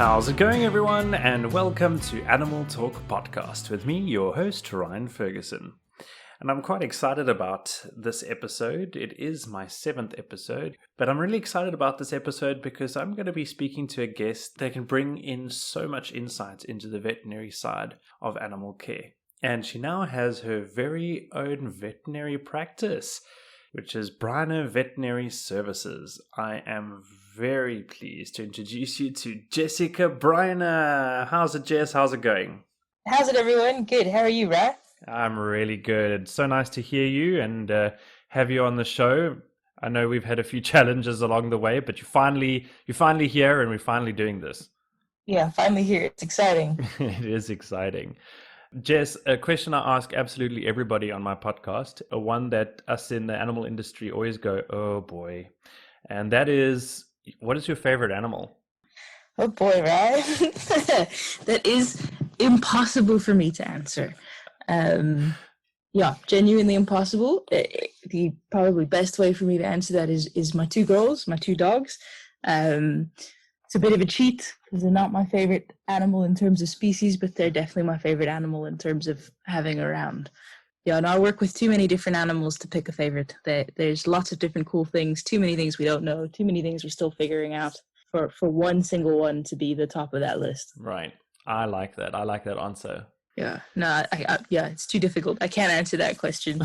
How's it going, everyone? And welcome to Animal Talk Podcast with me, your host, Ryne Ferguson. And I'm quite excited about this episode. It is my 7th episode, but I'm really excited about this episode because I'm going to be speaking to a guest that can bring in so much insight into the veterinary side of animal care. And she now has her very own veterinary practice, which is Briner Veterinary Services. I am very pleased to introduce you to Jessica Briner. How's it, Jess? How's it going? How's it, everyone? Good. How are you, Ra? I'm really good. It's so nice to hear you and have you on the show. I know we've had a few challenges along the way, but you're finally here and we're finally doing this. Yeah, finally here. It's exciting. It is exciting. Jess, a question I ask absolutely everybody on my podcast, one that us in the animal industry always go, oh boy, and that is, what is your favorite animal? Oh boy, Ra. That is impossible for me to answer. Yeah, genuinely impossible. The probably best way for me to answer that is my two girls, my two dogs. It's a bit of a cheat because they're not my favorite animal in terms of species, but they're definitely my favorite animal in terms of having around. Yeah, and I work with too many different animals to pick a favorite. There's lots of different cool things, too many things we don't know, too many things we're still figuring out for one single one to be the top of that list. Right. I like that. I like that answer. Yeah. No, yeah, it's too difficult. I can't answer that question.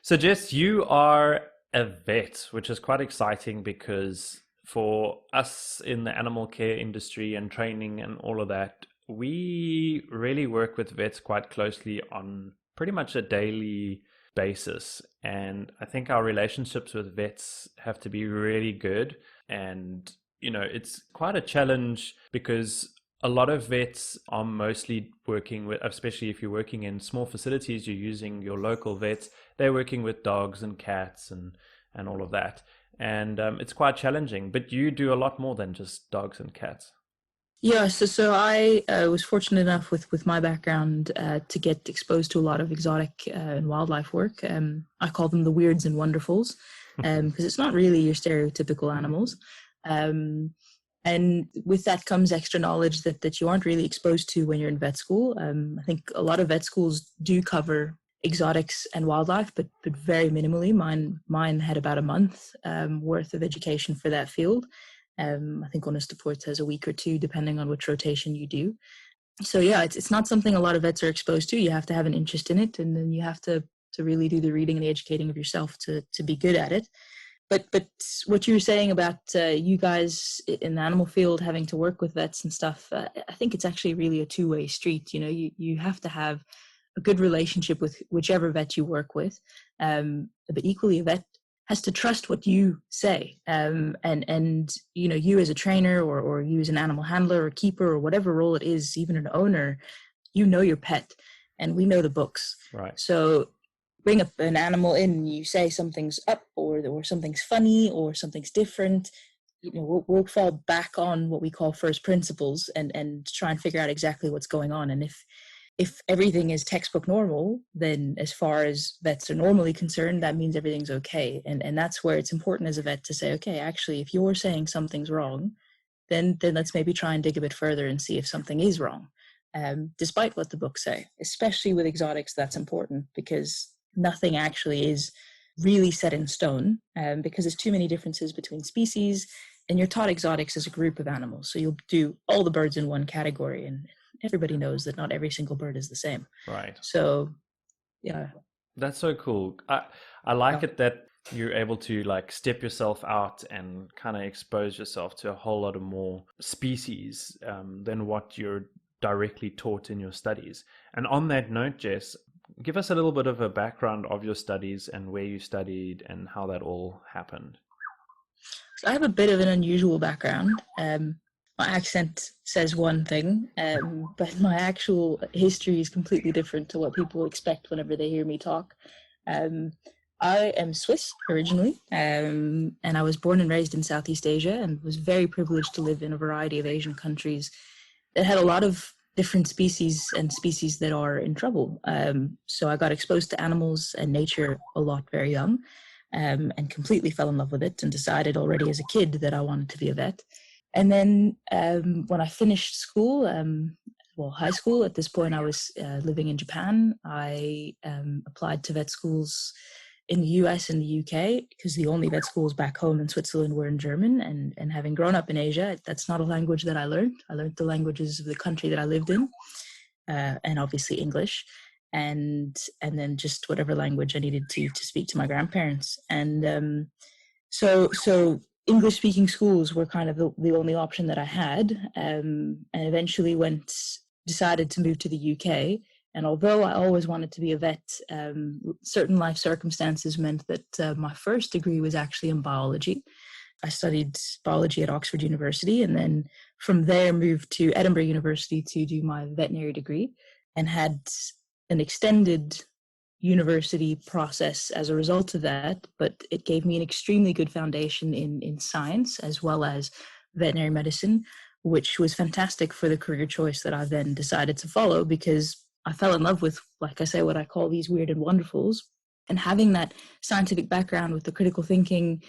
So, Jess, you are a vet, which is quite exciting because for us in the animal care industry and training and all of that, we really work with vets quite closely on pretty much a daily basis. And I think our relationships with vets have to be really good. And, you know, it's quite a challenge because a lot of vets are mostly working with, especially if you're working in small facilities, you're using your local vets, they're working with dogs and cats and all of that. And it's quite challenging, but you do a lot more than just dogs and cats. Yeah, so I was fortunate enough with my background to get exposed to a lot of exotic and wildlife work. I call them the weirds and wonderfuls because it's not really your stereotypical animals. And with that comes extra knowledge that you aren't really exposed to when you're in vet school. I think a lot of vet schools do cover exotics and wildlife, but very minimally. Mine had about a month worth of education for that field. I think Onestaport has a week or two, depending on which rotation you do. So yeah, it's not something a lot of vets are exposed to. You have to have an interest in it, and then you have to really do the reading and the educating of yourself to be good at it. But what you were saying about you guys in the animal field having to work with vets and stuff, I think it's actually really a two-way street. You know, you have to have a good relationship with whichever vet you work with, but equally a vet has to trust what you say, and you know, you as a trainer or you as an animal handler or keeper or whatever role it is, even an owner, you know your pet, and we know the books. Right. So bring up an animal in and you say something's up or something's funny or something's different, you know, we'll fall back on what we call first principles and try and figure out exactly what's going on. And if everything is textbook normal, then as far as vets are normally concerned, that means everything's okay. And that's where it's important as a vet to say, okay, actually, if you're saying something's wrong, then let's maybe try and dig a bit further and see if something is wrong, despite what the books say. Especially with exotics, that's important because nothing actually is really set in stone, because there's too many differences between species, and you're taught exotics as a group of animals. So you'll do all the birds in one category, and everybody knows that not every single bird is the same. Right. So, yeah. That's so cool. I like it that you're able to like step yourself out and kind of expose yourself to a whole lot of more species than what you're directly taught in your studies. And on that note, Jess, give us a little bit of a background of your studies and where you studied and how that all happened. So I have a bit of an unusual background. My accent says one thing, but my actual history is completely different to what people expect whenever they hear me talk. I am Swiss originally, and I was born and raised in Southeast Asia and was very privileged to live in a variety of Asian countries that had a lot of different species and species that are in trouble. So I got exposed to animals and nature a lot very young, and completely fell in love with it and decided already as a kid that I wanted to be a vet. And then when I finished school, high school, at this point I was living in Japan. I applied to vet schools in the US and the UK, because the only vet schools back home in Switzerland were in German. And having grown up in Asia, that's not a language that I learned. I learned the languages of the country that I lived in, and obviously English, and then just whatever language I needed to speak to my grandparents. And so English speaking schools were kind of the only option that I had, and eventually decided to move to the UK. And although I always wanted to be a vet, certain life circumstances meant that my first degree was actually in biology. I studied biology at Oxford University, and then from there moved to Edinburgh University to do my veterinary degree, and had an extended university process as a result of that. But it gave me an extremely good foundation in science as well as veterinary medicine, which was fantastic for the career choice that I then decided to follow, because I fell in love with, like I say, what I call these weird and wonderfuls. And having that scientific background with the critical thinking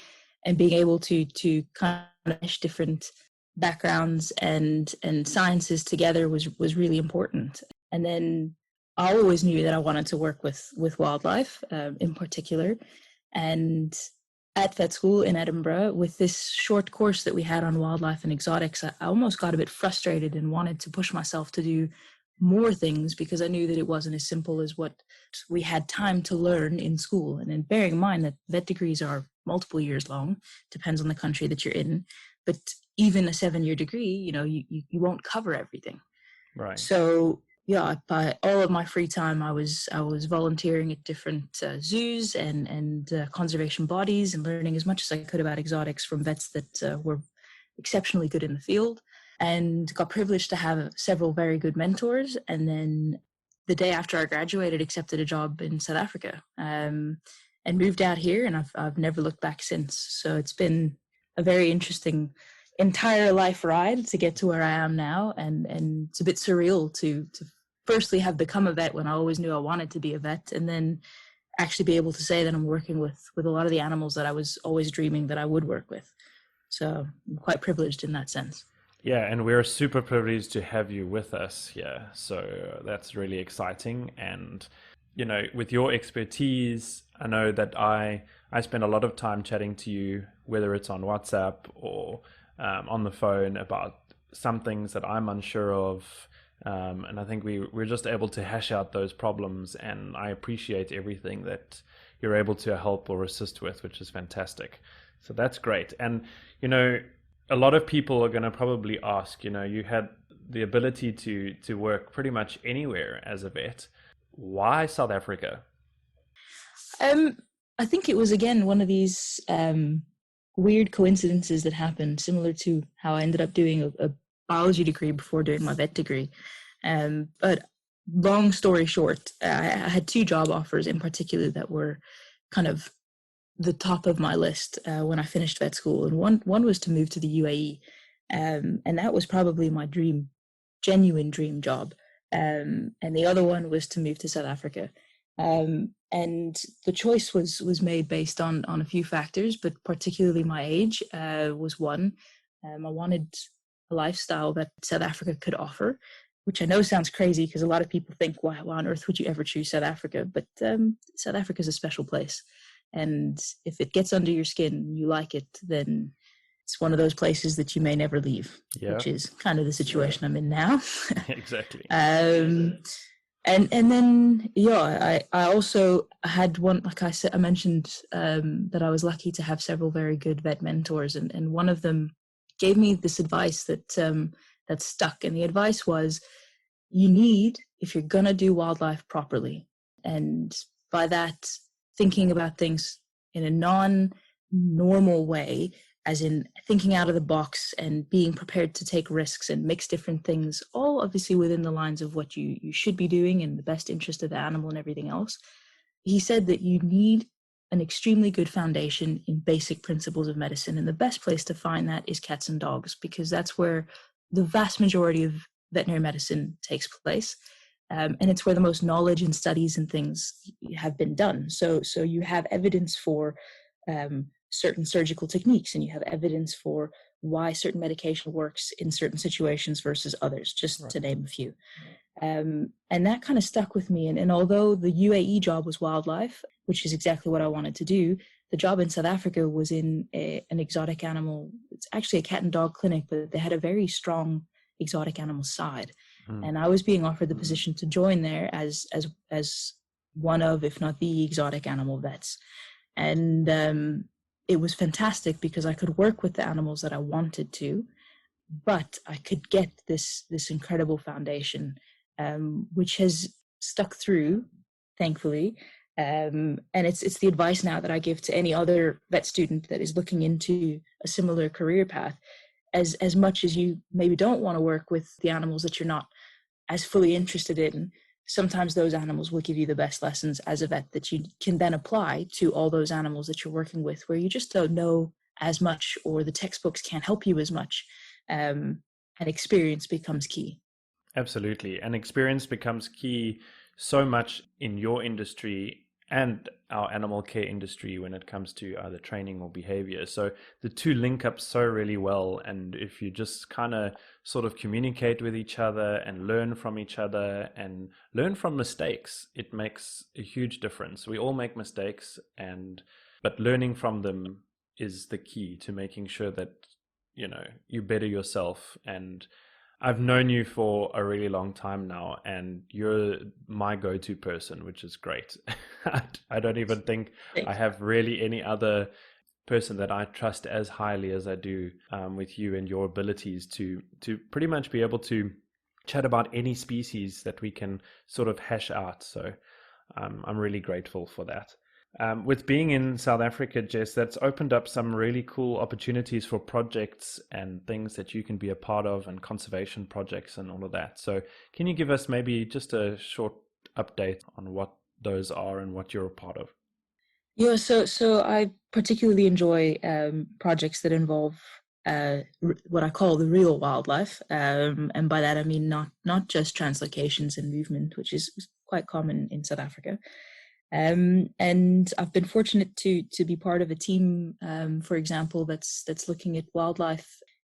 and being able to kind of mesh different backgrounds and sciences together was really important. And then I always knew that I wanted to work with wildlife in particular. And at vet school in Edinburgh, with this short course that we had on wildlife and exotics, I almost got a bit frustrated and wanted to push myself to do more things, because I knew that it wasn't as simple as what we had time to learn in school. And then bearing in mind that vet degrees are multiple years long, depends on the country that you're in, but even a 7-year degree, you won't cover everything. Right. So yeah, by all of my free time, I was volunteering at different zoos and conservation bodies, and learning as much as I could about exotics from vets that were exceptionally good in the field, and got privileged to have several very good mentors. And then the day after I graduated, accepted a job in South Africa, and moved out here, and I've never looked back since. So it's been a very interesting entire life ride to get to where I am now, and it's a bit surreal to firstly have become a vet when I always knew I wanted to be a vet, and then actually be able to say that I'm working with a lot of the animals that I was always dreaming that I would work with. So I'm quite privileged in that sense. Yeah, and we're super privileged to have you with us here. So that's really exciting. And, with your expertise, I know that I spend a lot of time chatting to you, whether it's on WhatsApp or on the phone, about some things that I'm unsure of. And I think we're just able to hash out those problems. And I appreciate everything that you're able to help or assist with, which is fantastic. So that's great. And, a lot of people are going to probably ask, you had the ability to work pretty much anywhere as a vet. Why South Africa? I think it was, again, one of these weird coincidences that happened, similar to how I ended up doing a biology degree before doing my vet degree. But long story short, I had 2 job offers in particular that were kind of the top of my list when I finished vet school. And one was to move to the UAE. And that was probably my genuine dream job. And the other one was to move to South Africa. And the choice was made based on a few factors, but particularly my age was one. I wanted a lifestyle that South Africa could offer, which I know sounds crazy, because a lot of people think, why on earth would you ever choose South Africa? But South Africa is a special place. And if it gets under your skin and you like it, then it's one of those places that you may never leave, which is kind of the situation I'm in now. Exactly. And then, I also had one, like I mentioned, that I was lucky to have several very good vet mentors. And one of them gave me this advice that stuck. And the advice was, you need, if you're going to do wildlife properly, and by that, thinking about things in a non-normal way, as in thinking out of the box and being prepared to take risks and mix different things, all obviously within the lines of what you should be doing in the best interest of the animal and everything else. He said that you need an extremely good foundation in basic principles of medicine. And the best place to find that is cats and dogs, because that's where the vast majority of veterinary medicine takes place. And it's where the most knowledge and studies and things have been done. So you have evidence for certain surgical techniques, and you have evidence for why certain medication works in certain situations versus others, just Right. to name a few. And that kind of stuck with me. And although the UAE job was wildlife, which is exactly what I wanted to do, the job in South Africa was in an exotic animal. It's actually a cat and dog clinic, but they had a very strong exotic animal side. And I was being offered the position to join there as one of, if not the exotic animal vets. And it was fantastic because I could work with the animals that I wanted to, but I could get this incredible foundation, which has stuck through, thankfully. And it's the advice now that I give to any other vet student that is looking into a similar career path. As much as you maybe don't want to work with the animals that you're not as fully interested in, sometimes those animals will give you the best lessons as a vet that you can then apply to all those animals that you're working with, where you just don't know as much, or the textbooks can't help you as much. And experience becomes key. Absolutely. And experience becomes key so much in your industry and our animal care industry when it comes to either training or behavior. So the two link up so really well. And if you just kind of sort of communicate with each other and learn from each other and learn from mistakes, it makes a huge difference. We all make mistakes, but learning from them is the key to making sure that, you better yourself. And I've known you for a really long time now, and you're my go-to person, which is great. I don't even think I have really any other person that I trust as highly as I do with you and your abilities to pretty much be able to chat about any species that we can sort of hash out. So I'm really grateful for that. With being in South Africa, Jess, that's opened up some really cool opportunities for projects and things that you can be a part of, and conservation projects and all of that. So can you give us maybe just a short update on what those are and what you're a part of? Yeah, so I particularly enjoy projects that involve what I call the real wildlife, and by that I mean not just translocations and movement, which is quite common in South Africa. And I've been fortunate to be part of a team, for example, that's looking at wildlife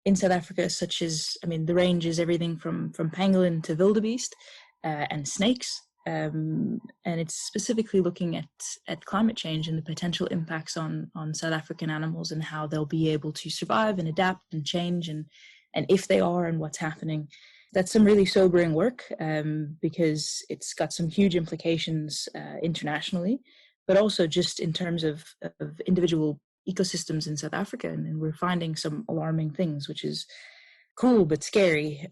in South Africa, such as, the range is everything from pangolin to wildebeest, and snakes. And it's specifically looking at climate change and the potential impacts on South African animals and how they'll be able to survive and adapt and change, and if they are, and what's happening. That's some really sobering work, because it's got some huge implications internationally, but also just in terms of individual ecosystems in South Africa. And we're finding some alarming things, which is cool but scary.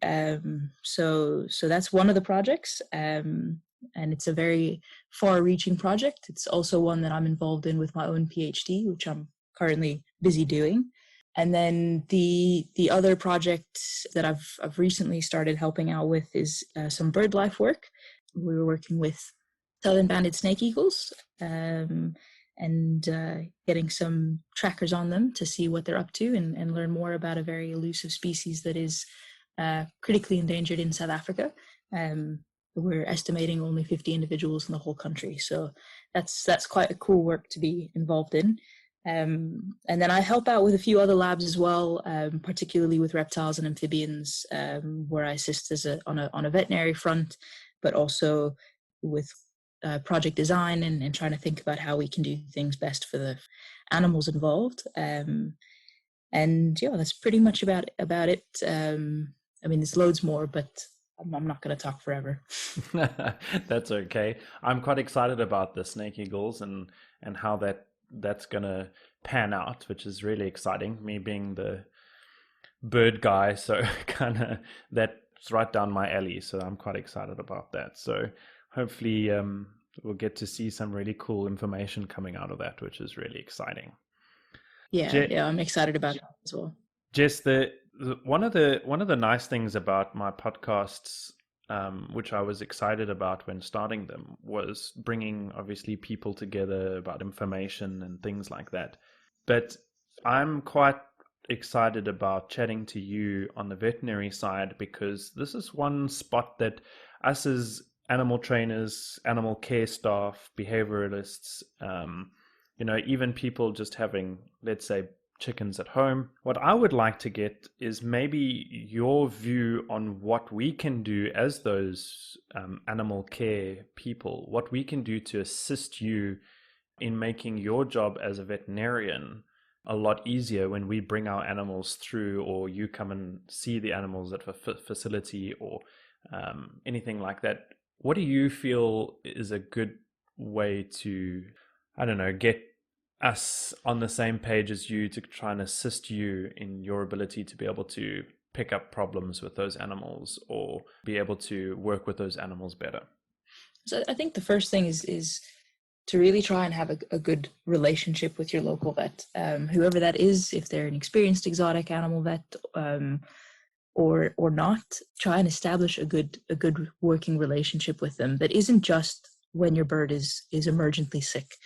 So that's one of the projects, and it's a very far-reaching project. It's also one that I'm involved in with my own PhD, which I'm currently busy doing. And then the other project that I've recently started helping out with is some bird life work. We were working with southern banded snake eagles, and getting some trackers on them to see what they're up to, and learn more about a very elusive species that is critically endangered in South Africa. We're estimating only 50 individuals in the whole country. So that's quite a cool work to be involved in. And then I help out with a few other labs as well, particularly with reptiles and amphibians, where I assist on a veterinary front, but also with project design and trying to think about how we can do things best for the animals involved. And yeah, that's pretty much about it. There's loads more, but I'm not going to talk forever. That's okay. I'm quite excited about the snake eagles and how that's going to pan out, which is really exciting. Me being the bird guy, so kind of that's right down my alley. So I'm quite excited about that. So hopefully we'll get to see some really cool information coming out of that, which is really exciting. Yeah, I'm excited about that as well. Jess, one of the nice things about my podcasts, which I was excited about when starting them, was bringing obviously people together about information and things like that. But I'm quite excited about chatting to you on the veterinary side, because this is one spot that us as animal trainers, animal care staff, behavioralists, even people just having, let's say, chickens at home. What I would like to get is maybe your view on what we can do as those animal care people, what we can do to assist you in making your job as a veterinarian a lot easier when we bring our animals through, or you come and see the animals at a facility, or anything like that. What do you feel is a good way to, I don't know, get us on the same page as you to try and assist you in your ability to be able to pick up problems with those animals or be able to work with those animals better? So I think the first thing is to really try and have a good relationship with your local vet, whoever that is. If they're an experienced exotic animal vet, or not, try and establish a good working relationship with them that isn't just when your bird is emergently sick,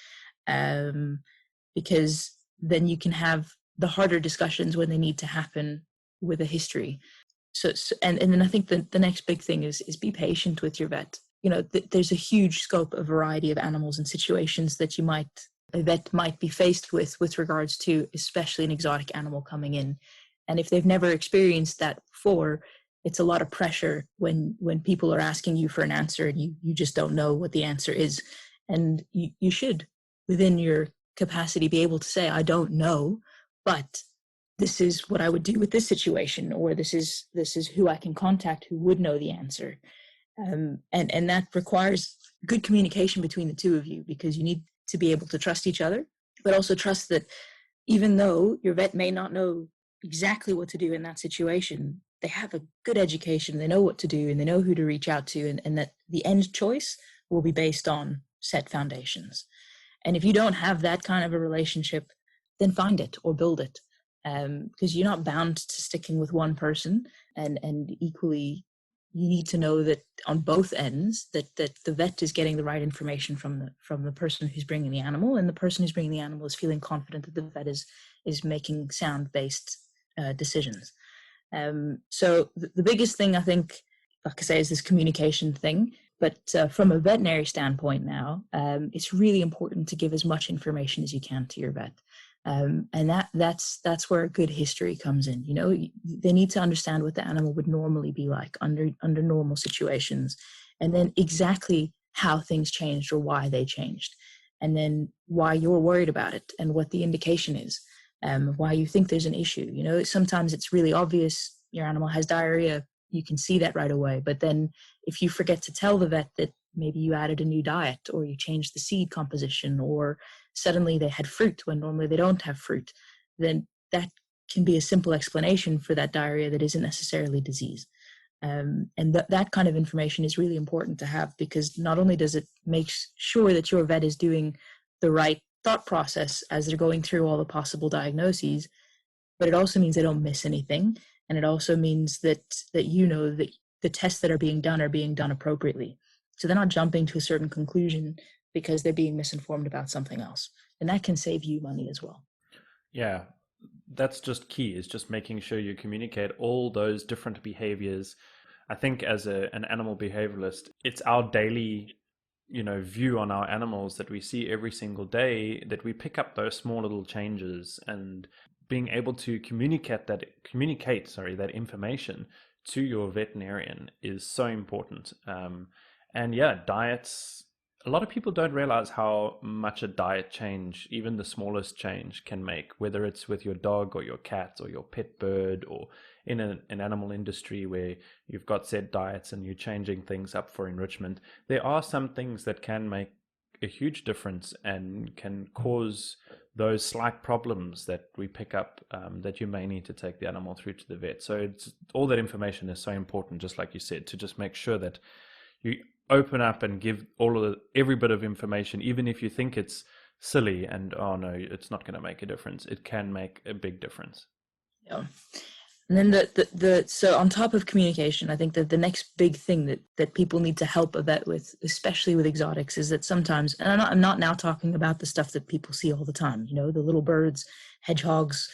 because then you can have the harder discussions when they need to happen with a history. So and then I think the next big thing is be patient with your vet. There's a huge scope, a variety of animals and situations that a vet might be faced with regards to, especially an exotic animal coming in. And if they've never experienced that before, it's a lot of pressure when people are asking you for an answer and you just don't know what the answer is. And you should, within your capacity, be able to say, I don't know, but this is what I would do with this situation, or this is who I can contact who would know the answer. And that requires good communication between the two of you, because you need to be able to trust each other, but also trust that even though your vet may not know exactly what to do in that situation, they have a good education, they know what to do, and they know who to reach out to, and that the end choice will be based on set foundations. And if you don't have that kind of a relationship, then find it or build it, because you're not bound to sticking with one person. And equally, you need to know that on both ends, that the vet is getting the right information from the person who's bringing the animal, and the person who's bringing the animal is feeling confident that the vet is making sound-based decisions. So the biggest thing, I think, like I say, is this communication thing. But from a veterinary standpoint now, it's really important to give as much information as you can to your vet. And that's where a good history comes in. They need to understand what the animal would normally be like under normal situations, and then exactly how things changed or why they changed, and then why you're worried about it and what the indication is, why you think there's an issue. Sometimes it's really obvious your animal has diarrhea. You can see that right away. But then if you forget to tell the vet that maybe you added a new diet, or you changed the seed composition, or suddenly they had fruit when normally they don't have fruit, then that can be a simple explanation for that diarrhea that isn't necessarily disease. And that kind of information is really important to have, because not only does it make sure that your vet is doing the right thought process as they're going through all the possible diagnoses, but it also means they don't miss anything. And it also means that that the tests that are being done appropriately. So they're not jumping to a certain conclusion because they're being misinformed about something else. And that can save you money as well. Yeah, that's just key, is just making sure you communicate all those different behaviors. I think as an animal behavioralist, it's our daily view on our animals that we see every single day, that we pick up those small little changes, and being able to communicate that information to your veterinarian is so important. And yeah, diets, a lot of people don't realize how much a diet change, even the smallest change, can make, whether it's with your dog or your cat or your pet bird, or in an animal industry where you've got set diets and you're changing things up for enrichment. There are some things that can make a huge difference and can cause those slight problems that we pick up, that you may need to take the animal through to the vet. So all that information is so important, just like you said, to just make sure that you open up and give every bit of information, even if you think it's silly and, oh no, it's not going to make a difference. It can make a big difference. Yeah. And then so on top of communication, I think that the next big thing that people need to help a vet with, especially with exotics, is that sometimes, and I'm not now talking about the stuff that people see all the time, the little birds, hedgehogs,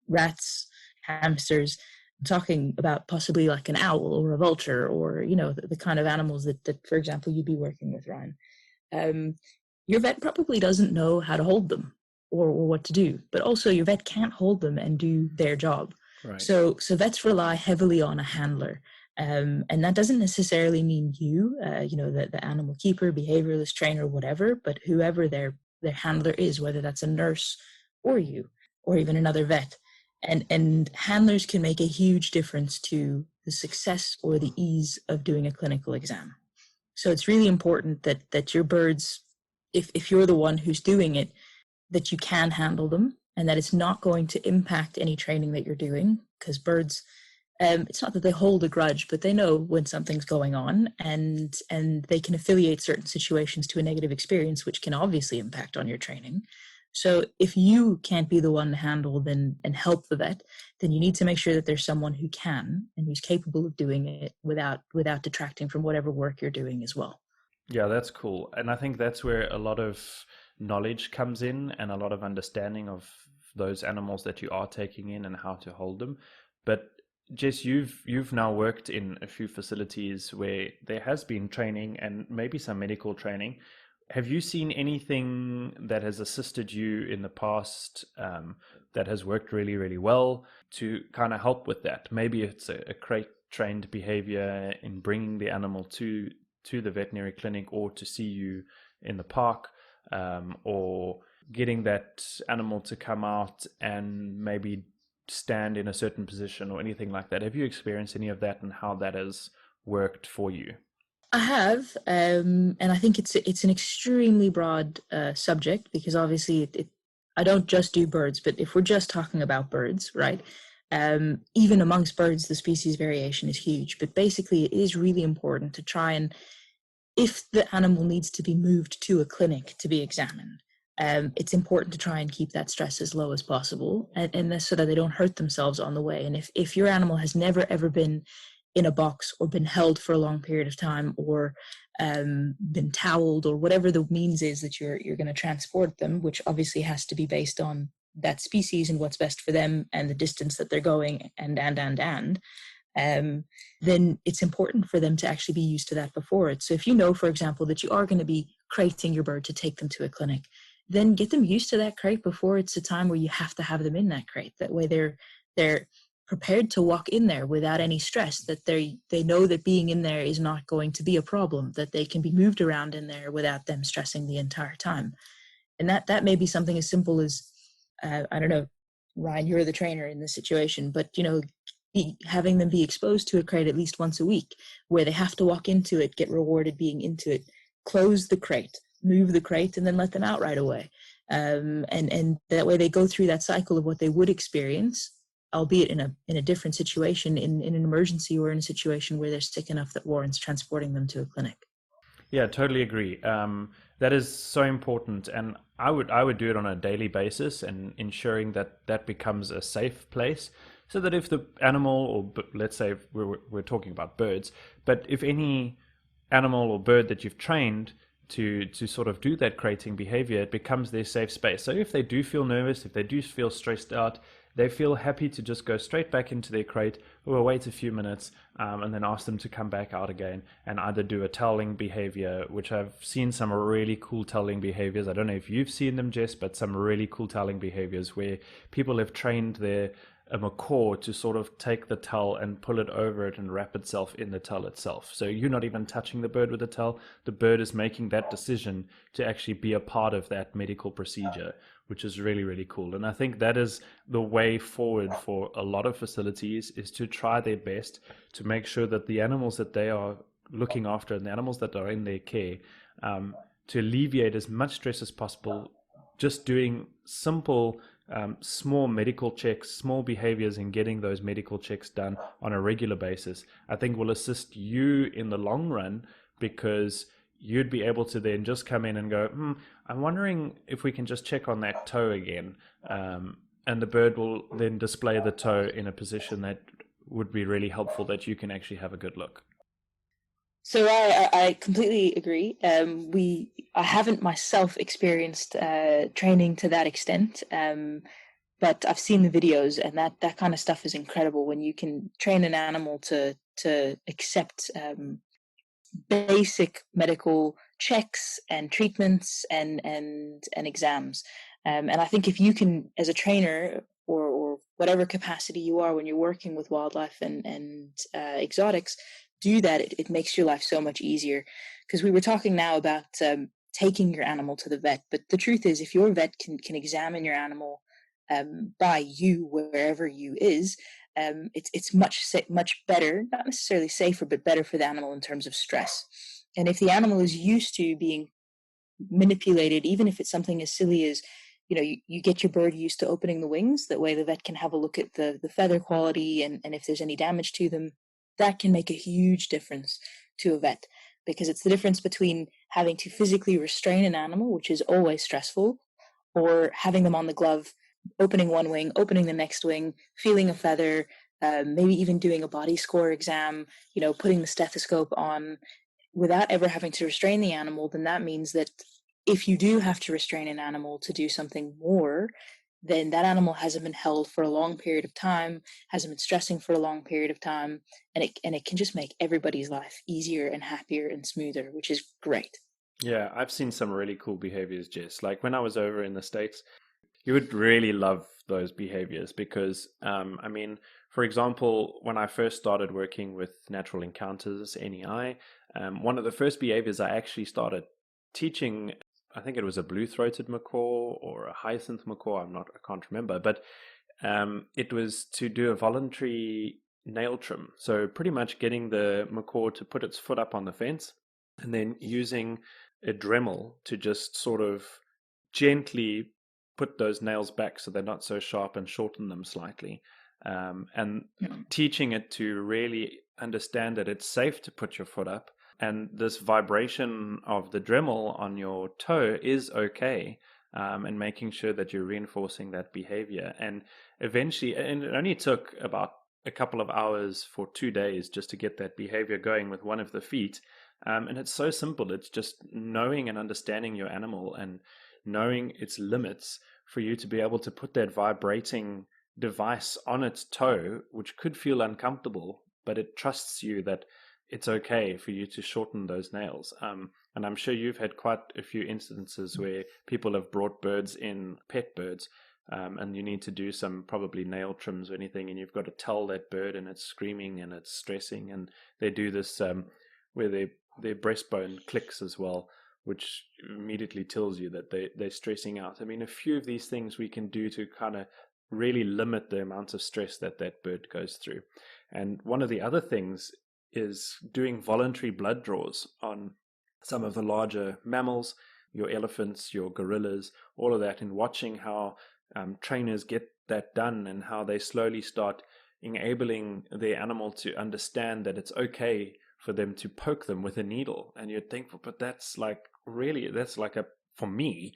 rats, hamsters. I'm talking about possibly like an owl or a vulture, or, the kind of animals that, for example, you'd be working with, Ryne. Your vet probably doesn't know how to hold them. or what to do. But also your vet can't hold them and do their job. Right. So vets rely heavily on a handler. And that doesn't necessarily mean the animal keeper, behavioralist trainer, whatever, but whoever their handler is, whether that's a nurse or you, or even another vet. And handlers can make a huge difference to the success or the ease of doing a clinical exam. So it's really important that your birds, if you're the one who's doing it, that you can handle them and that it's not going to impact any training that you're doing, because birds, it's not that they hold a grudge, but they know when something's going on, and they can affiliate certain situations to a negative experience, which can obviously impact on your training. So if you can't be the one to handle and help the vet, then you need to make sure that there's someone who can and who's capable of doing it without detracting from whatever work you're doing as well. Yeah, that's cool. And I think that's where a lot of knowledge comes in and a lot of understanding of those animals that you are taking in and how to hold them. But Jess, you've now worked in a few facilities where there has been training and maybe some medical training. Have you seen anything that has assisted you in the past that has worked really, really well to kind of help with that? Maybe it's a crate trained behavior in bringing the animal to the veterinary clinic or to see you in the park, or getting that animal to come out and maybe stand in a certain position or anything like that. Have you experienced any of that and how that has worked for you? I have, and I think it's an extremely broad subject, because obviously I don't just do birds, but if we're just talking about birds, right? Even amongst birds, the species variation is huge. But basically, it is really important to try and, if the animal needs to be moved to a clinic to be examined, it's important to try and keep that stress as low as possible, and so that they don't hurt themselves on the way. And if your animal has never ever been in a box or been held for a long period of time, or been toweled, or whatever the means is that you're going to transport them, which obviously has to be based on that species and what's best for them and the distance that they're going, then it's important for them to actually be used to that before it. So if you know, for example, that you are going to be crating your bird to take them to a clinic, then get them used to that crate before it's a time where you have to have them in that crate. That way they're prepared to walk in there without any stress, that they know that being in there is not going to be a problem, that they can be moved around in there without them stressing the entire time. And that may be something as simple as, I don't know, Ryan, you're the trainer in this situation, but having them be exposed to a crate at least once a week, where they have to walk into it, get rewarded being into it, close the crate, move the crate, and then let them out right away. And that way they go through that cycle of what they would experience, albeit in a different situation, in an emergency or in a situation where they're sick enough that warrants transporting them to a clinic. Yeah, totally agree. That is so important, and I would do it on a daily basis, and ensuring that becomes a safe place, so that if the animal, or let's say we're talking about birds, but if any animal or bird that you've trained to sort of do that crating behavior, it becomes their safe space. So if they do feel nervous, if they do feel stressed out, they feel happy to just go straight back into their crate, or wait a few minutes, and then ask them to come back out again and either do a toweling behavior, which I've seen some really cool toweling behaviors. I don't know if you've seen them, Jess, but some really cool toweling behaviors where people have trained their macaw to sort of take the towel and pull it over it and wrap itself in the towel itself. So you're not even touching the bird with the towel. The bird is making that decision to actually be a part of that medical procedure, which is really, really cool. And I think that is the way forward for a lot of facilities, is to try their best to make sure that the animals that they are looking after and the animals that are in their care, to alleviate as much stress as possible, just doing simple small medical checks, small behaviors, and getting those medical checks done on a regular basis, I think will assist you in the long run, because you'd be able to then just come in and go, I'm wondering if we can just check on that toe again. And the bird will then display the toe in a position that would be really helpful, that you can actually have a good look. So I completely agree. I haven't myself experienced training to that extent, but I've seen the videos, and that kind of stuff is incredible. When you can train an animal to accept basic medical checks and treatments and exams, And I think if you can, as a trainer or whatever capacity you are when you're working with wildlife and exotics, do that, it makes your life so much easier. Because we were talking now about taking your animal to the vet, but the truth is, if your vet can examine your animal by you, wherever you is, it's much better, not necessarily safer, but better for the animal in terms of stress. And if the animal is used to being manipulated, even if it's something as silly as, you get your bird used to opening the wings, that way the vet can have a look at the feather quality, and if there's any damage to them, that can make a huge difference to a vet, because it's the difference between having to physically restrain an animal, which is always stressful, or having them on the glove, opening one wing, opening the next wing, feeling a feather, maybe even doing a body score exam, putting the stethoscope on without ever having to restrain the animal. Then that means that if you do have to restrain an animal to do something more, then that animal hasn't been held for a long period of time, hasn't been stressing for a long period of time, and it can just make everybody's life easier and happier and smoother, which is great. Yeah, I've seen some really cool behaviors, Jess. Like when I was over in the States, you would really love those behaviors because, for example, when I first started working with Natural Encounters, NEI, one of the first behaviors I actually started teaching, I think it was a blue-throated macaw or a hyacinth macaw, I can't remember, but it was to do a voluntary nail trim. So pretty much getting the macaw to put its foot up on the fence and then using a Dremel to just sort of gently put those nails back so they're not so sharp and shorten them slightly. And teaching it to really understand that it's safe to put your foot up, and this vibration of the Dremel on your toe is okay, and making sure that you're reinforcing that behavior. And eventually, and it only took about a couple of hours for 2 days just to get that behavior going with one of the feet. And it's so simple. It's just knowing and understanding your animal and knowing its limits for you to be able to put that vibrating device on its toe, which could feel uncomfortable, but it trusts you that it's okay for you to shorten those nails. And I'm sure you've had quite a few instances where people have brought birds in, pet birds, and you need to do some probably nail trims or anything, and you've got to tell that bird, and it's screaming and it's stressing, and they do this where their breastbone clicks as well, which immediately tells you that they're stressing out. I mean, a few of these things we can do to kind of really limit the amount of stress that bird goes through. And one of the other things is doing voluntary blood draws on some of the larger mammals, your elephants, your gorillas, all of that, and watching how trainers get that done and how they slowly start enabling their animal to understand that it's okay for them to poke them with a needle. And you'd think, but that's like for me,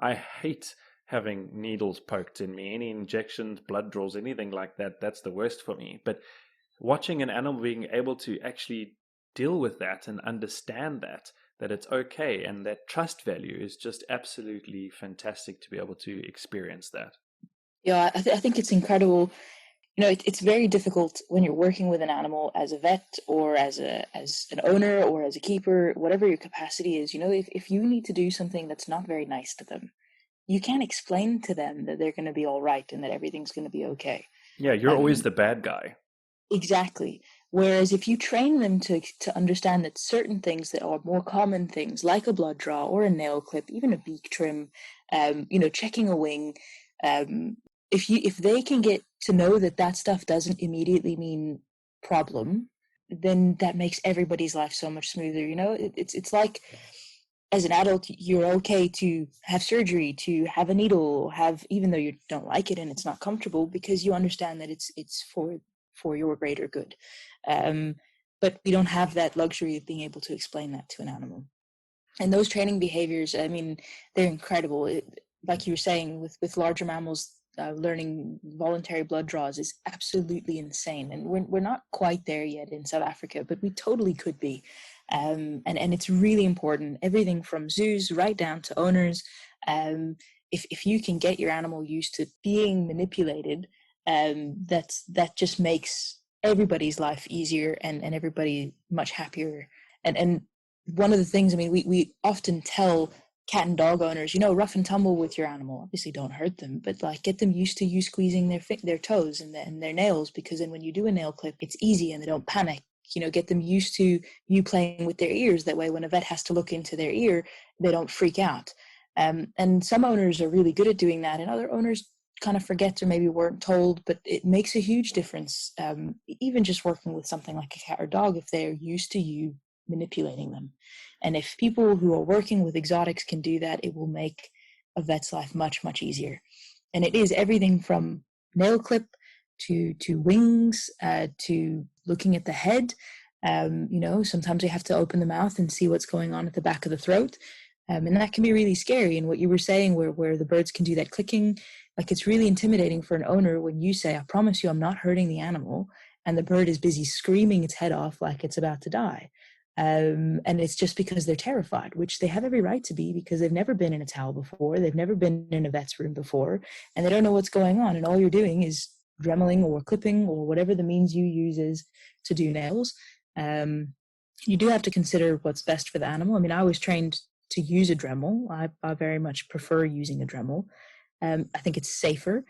I hate having needles poked in me, any injections, blood draws, anything like that. That's the worst for me. But watching an animal being able to actually deal with that and understand that it's okay, and that trust value is just absolutely fantastic to be able to experience that. Yeah, I think it's incredible. It's very difficult when you're working with an animal as a vet or as an owner or as a keeper, whatever your capacity is. If you need to do something that's not very nice to them, you can't explain to them that they're going to be all right and that everything's going to be okay. Yeah, you're always the bad guy. Exactly. Whereas if you train them to understand that certain things that are more common things, like a blood draw or a nail clip, even a beak trim, checking a wing, if they can get to know that stuff doesn't immediately mean problem, then that makes everybody's life so much smoother. It's like, as an adult, you're okay to have surgery, to have a needle, even though you don't like it and it's not comfortable, because you understand that it's for your greater good. But we don't have that luxury of being able to explain that to an animal. And those training behaviors, I mean, they're incredible. Like you were saying, with larger mammals, learning voluntary blood draws is absolutely insane. And we're not quite there yet in South Africa, but we totally could be. And it's really important. Everything from zoos right down to owners. If you can get your animal used to being manipulated, that just makes everybody's life easier and everybody much happier. And one of the things, I mean, we often tell cat and dog owners, you know, rough and tumble with your animal. Obviously don't hurt them, but like get them used to you squeezing their toes and their nails, because then when you do a nail clip, it's easy and they don't panic. You know, get them used to you playing with their ears. That way when a vet has to look into their ear, they don't freak out. And some owners are really good at doing that, and other owners kind of forget or maybe weren't told, but it makes a huge difference. Even just working with something like a cat or dog, if they're used to you manipulating them. And if people who are working with exotics can do that, it will make a vet's life much, much easier. And it is everything from nail clip to wings, to looking at the head. You know, sometimes you have to open the mouth and see what's going on at the back of the throat. And that can be really scary. And what you were saying, where the birds can do that clicking, like it's really intimidating for an owner when you say, I promise you I'm not hurting the animal, and the bird is busy screaming its head off like it's about to die. And it's just because they're terrified, which they have every right to be, because they've never been in a towel before, they've never been in a vet's room before, and they don't know what's going on. And all you're doing is dremeling or clipping or whatever the means you use is to do nails. You do have to consider what's best for the animal. I mean, I was trained to use a Dremel. I very much prefer using a Dremel. I think it's safer.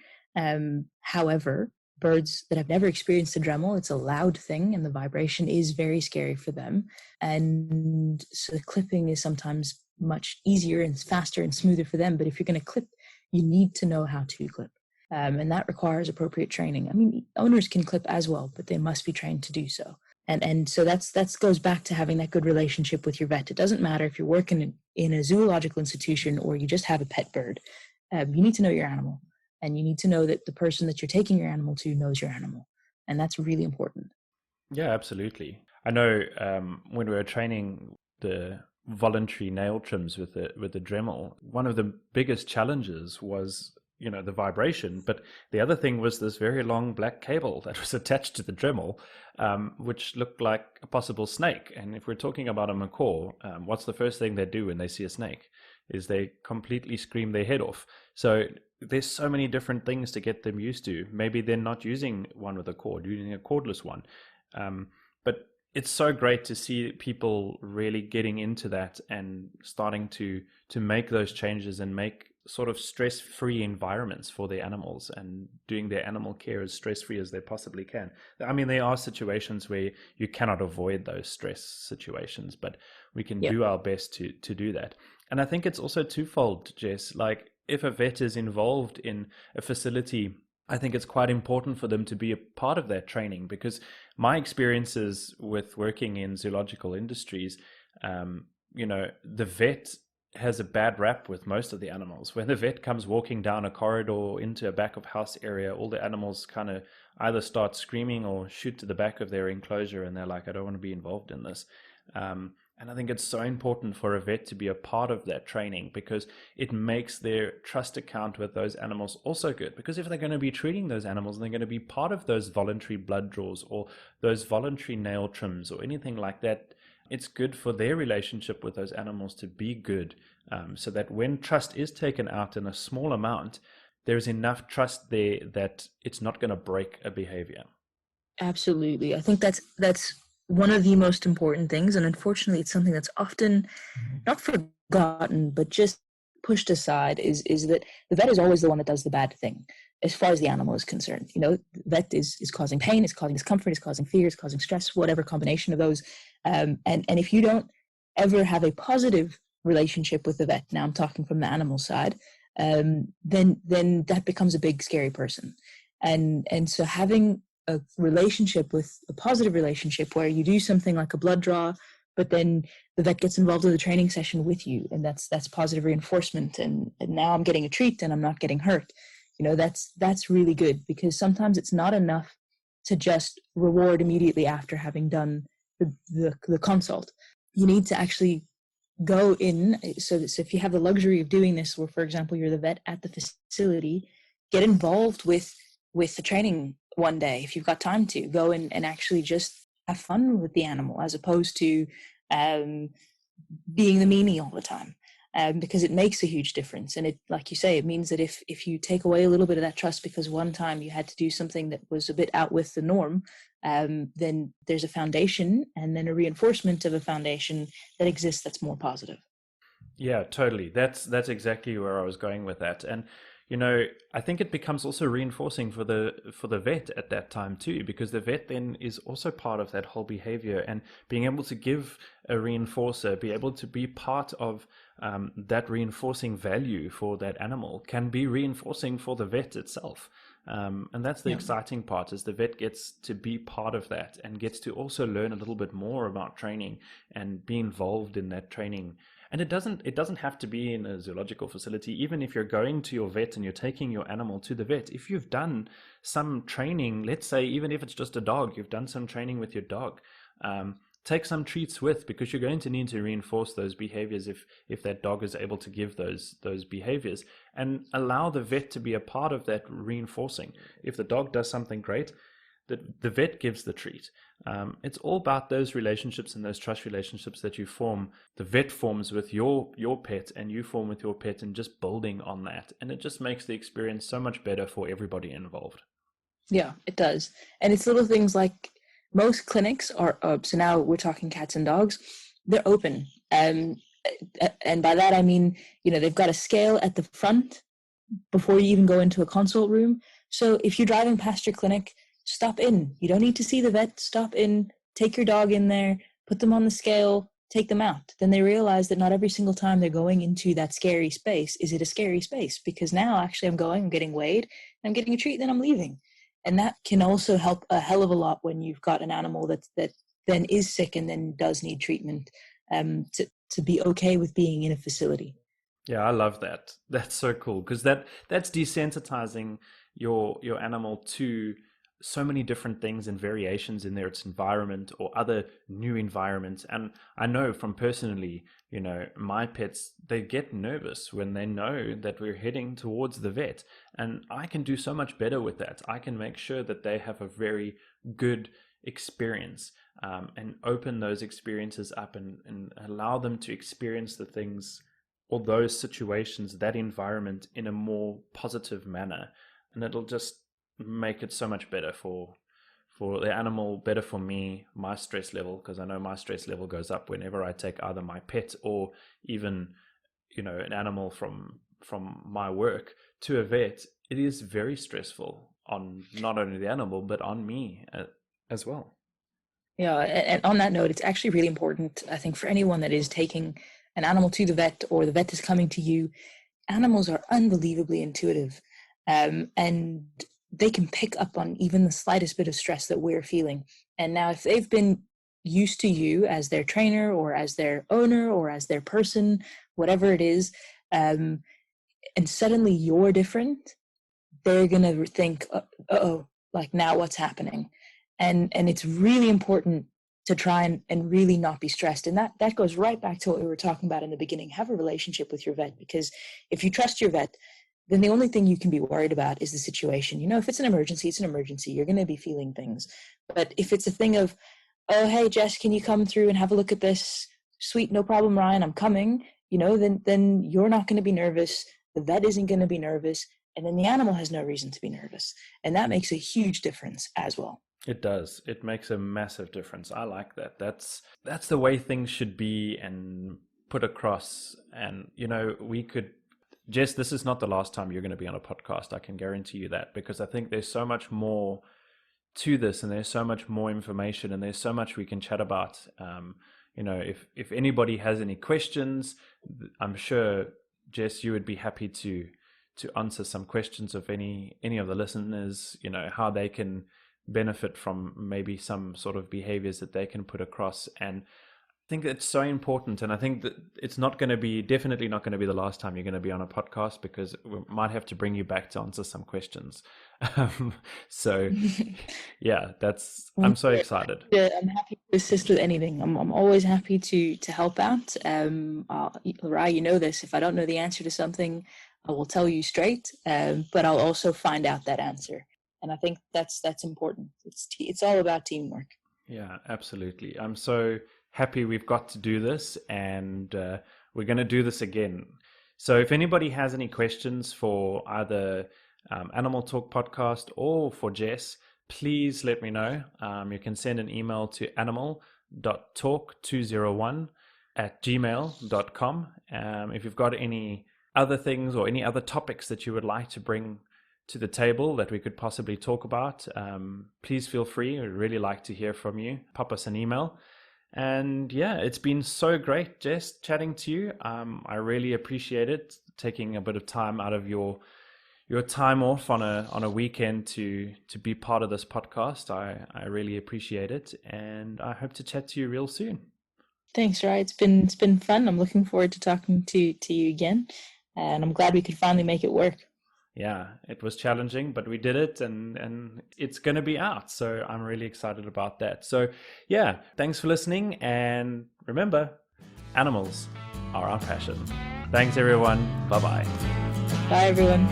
However, birds that have never experienced a Dremel, it's a loud thing and the vibration is very scary for them. And so the clipping is sometimes much easier and faster and smoother for them. But if you're going to clip, you need to know how to clip. And that requires appropriate training. I mean, owners can clip as well, but they must be trained to do so. And so that goes back to having that good relationship with your vet. It doesn't matter if you're working in a zoological institution or you just have a pet bird. You need to know your animal, and you need to know that the person that you're taking your animal to knows your animal. And that's really important. Yeah, absolutely. I know when we were training the voluntary nail trims with the Dremel, one of the biggest challenges was, you know, the vibration, but the other thing was this very long black cable that was attached to the Dremel, which looked like a possible snake. And if we're talking about a macaw, what's the first thing they do when they see a snake? Is they completely scream their head off. So there's so many different things to get them used to. Maybe they're not using one with a cord, using a cordless one. But it's so great to see people really getting into that and starting to make those changes and make sort of stress-free environments for their animals and doing their animal care as stress-free as they possibly can. I mean, there are situations where you cannot avoid those stress situations, but we can do our best to do that. And I think it's also twofold, Jess. Like, if a vet is involved in a facility, I think it's quite important for them to be a part of that training, because my experiences with working in zoological industries, you know, the vet has a bad rap with most of the animals. When the vet comes walking down a corridor into a back of house area, all the animals kind of either start screaming or shoot to the back of their enclosure, and they're like, I don't want to be involved in this. And I think it's so important for a vet to be a part of that training, because it makes their trust account with those animals also good. Because if they're going to be treating those animals and they're going to be part of those voluntary blood draws or those voluntary nail trims or anything like that, it's good for their relationship with those animals to be good, so that when trust is taken out in a small amount, there's enough trust there that it's not going to break a behavior. Absolutely. I think that's one of the most important things. And unfortunately, it's something that's often not forgotten, but just pushed aside, is that the vet is always the one that does the bad thing as far as the animal is concerned. You know, the vet is causing pain, is causing discomfort, is causing fear, is causing stress, whatever combination of those. And if you don't ever have a positive relationship with the vet, now I'm talking from the animal side, then that becomes a big scary person. And so having a relationship, with a positive relationship, where you do something like a blood draw, but then the vet gets involved in the training session with you, and that's positive reinforcement, and now I'm getting a treat and I'm not getting hurt. You know, that's really good, because sometimes it's not enough to just reward immediately after having done the consult. You need to actually go in. So if you have the luxury of doing this, where, for example, you're the vet at the facility, get involved with the training one day. If you've got time to go and actually just have fun with the animal, as opposed to being the meanie all the time, because it makes a huge difference. And it, like you say, it means that if you take away a little bit of that trust because one time you had to do something that was a bit out with the norm, then there's a foundation and then a reinforcement of a foundation that exists that's more positive. Yeah, totally. That's exactly where I was going with that. And I think it becomes also reinforcing for the vet at that time too, because the vet then is also part of that whole behavior, and being able to give a reinforcer, be able to be part of that reinforcing value for that animal can be reinforcing for the vet itself. And that's the Yeah. exciting part, is the vet gets to be part of that and gets to also learn a little bit more about training and be involved in that training. And it doesn't have to be in a zoological facility. Even if you're going to your vet and you're taking your animal to the vet, if you've done some training, let's say even if it's just a dog, you've done some training with your dog, take some treats with, because you're going to need to reinforce those behaviors if that dog is able to give those behaviors, and allow the vet to be a part of that reinforcing. If the dog does something great, the vet gives the treat. It's all about those relationships and those trust relationships that you form. The vet forms with your pet, and you form with your pet, and just building on that. And it just makes the experience so much better for everybody involved. Yeah, it does. And it's little things like most clinics are, so now we're talking cats and dogs, they're open. And by that, I mean, they've got a scale at the front before you even go into a consult room. So if you're driving past your clinic, stop in. You don't need to see the vet. Stop in, take your dog in there, put them on the scale, take them out. Then they realize that not every single time they're going into that scary space is it a scary space, because now actually I'm getting weighed, I'm getting a treat, then I'm leaving. And that can also help a hell of a lot when you've got an animal that then is sick and then does need treatment, to be okay with being in a facility. Yeah, I love that. That's so cool, because that's desensitizing your animal to so many different things and variations in its environment or other new environments. And I know from personally, my pets, they get nervous when they know that we're heading towards the vet, and I can do so much better with that. I can make sure that they have a very good experience, and open those experiences up, and allow them to experience the things or those situations, that environment, in a more positive manner. And it'll just make it so much better for the animal, better for me, my stress level, because I know my stress level goes up whenever I take either my pet or even an animal from my work to a vet. It is very stressful on not only the animal but on me as well. Yeah, and on that note, it's actually really important, I think, for anyone that is taking an animal to the vet or the vet is coming to you. Animals are unbelievably intuitive, and they can pick up on even the slightest bit of stress that we're feeling. And now, if they've been used to you as their trainer or as their owner or as their person, whatever it is, and suddenly you're different, they're going to think, oh, like now what's happening? And it's really important to try and really not be stressed. And that goes right back to what we were talking about in the beginning. Have a relationship with your vet, because if you trust your vet, then the only thing you can be worried about is the situation. If it's an emergency, it's an emergency. You're going to be feeling things. But if it's a thing of, oh, hey, Jess, can you come through and have a look at this? Sweet, no problem, Ryan, I'm coming. Then you're not going to be nervous. The vet isn't going to be nervous. And then the animal has no reason to be nervous. And that makes a huge difference as well. It does. It makes a massive difference. I like that. That's the way things should be and put across. And we could, Jess, this is not the last time you're going to be on a podcast. I can guarantee you that, because I think there's so much more to this, and there's so much more information, and there's so much we can chat about. If anybody has any questions, I'm sure, Jess, you would be happy to answer some questions of any of the listeners, how they can benefit from maybe some sort of behaviors that they can put across. And I think it's so important. And I think that it's definitely not going to be the last time you're going to be on a podcast, because we might have to bring you back to answer some questions. So yeah, I'm so excited. Yeah, I'm happy to assist with anything. I'm always happy to help out. Rai, you know this. If I don't know the answer to something, I will tell you straight, but I'll also find out that answer. And I think that's important. It's all about teamwork. Yeah, absolutely. I'm so happy we've got to do this, and we're going to do this again. So if anybody has any questions for either Animal Talk podcast or for Jess, please let me know. You can send an email to animal.talk201 @gmail.com. If you've got any other things or any other topics that you would like to bring to the table that we could possibly talk about, please feel free. We'd really like to hear from you. Pop us an email. And yeah, it's been so great, Jess, chatting to you. I really appreciate it, taking a bit of time out of your time off on a weekend to be part of this podcast. I really appreciate it, and I hope to chat to you real soon. Thanks, Rye. It's been fun. I'm looking forward to talking to you again, and I'm glad we could finally make it work. Yeah, it was challenging, but we did it, and it's going to be out. So I'm really excited about that. So yeah, thanks for listening. And remember, animals are our passion. Thanks, everyone. Bye-bye. Bye, everyone.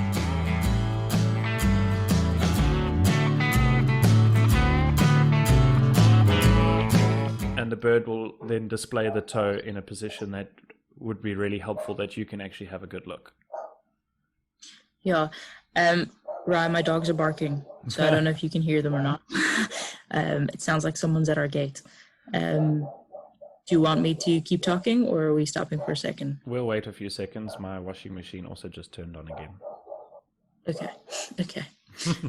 And the bird will then display the toe in a position that would be really helpful, that you can actually have a good look. Yeah. Ryan, my dogs are barking, so I don't know if you can hear them or not. It sounds like someone's at our gate. Do you want me to keep talking, or are we stopping for a second? We'll wait a few seconds. My washing machine also just turned on again. Okay.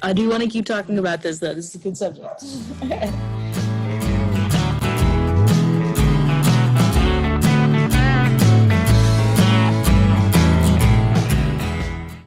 I do want to keep talking about this, though. This is a good subject.